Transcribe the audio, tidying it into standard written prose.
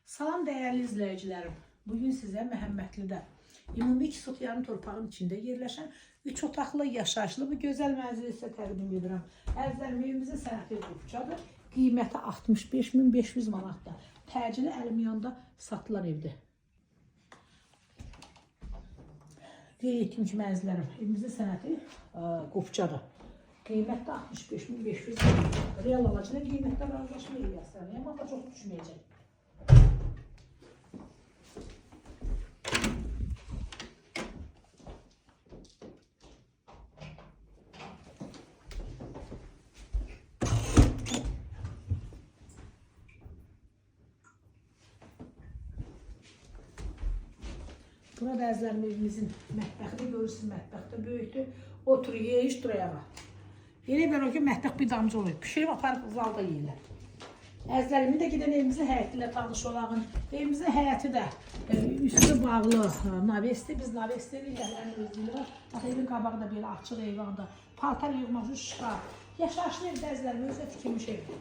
Salam değerli izleyicilerim. Bugün size Məhəmmədlidə ümumi 2 sot yarım torpağın içində yerləşən 3 otaqlı yaşayışlı bu gözəl mənzili sizə təqdim edirəm. Əzizlərim, evimizin sənəti Qufçadır. Qiyməti 65.500 manatdır. Təcili əlim yanında satılan evdir. Qeyd etdiyim ki, mənzillərim, evimizin sənəti Qufçadır. Qiymətdə 65.500 manatdır. Real alacağına qiymətdə razılaşma eləyəsən, amma da çox düşməyəcək. Burada əzizlərim, evimizin mətbəxini görürsünüz, mətbəxdə böyükdür. Otur, yeyiş, durayağa. Elə bir o ki, mətbəx bir damcı olur. Pişirib aparıb zalda yeyirlər. Əzizlərim, də gedən evimizin həyəti ilə tanış olağın. Evimizin həyəti də üstü bağlı navesti. Biz navesti deyirlər, özlüyürlər. Evin qabağı da belə açıq eyvanda. Paltar yığmaq üçün şkaf. Yaşayışlı evdə əzizlərim, özə tikilmiş evdir.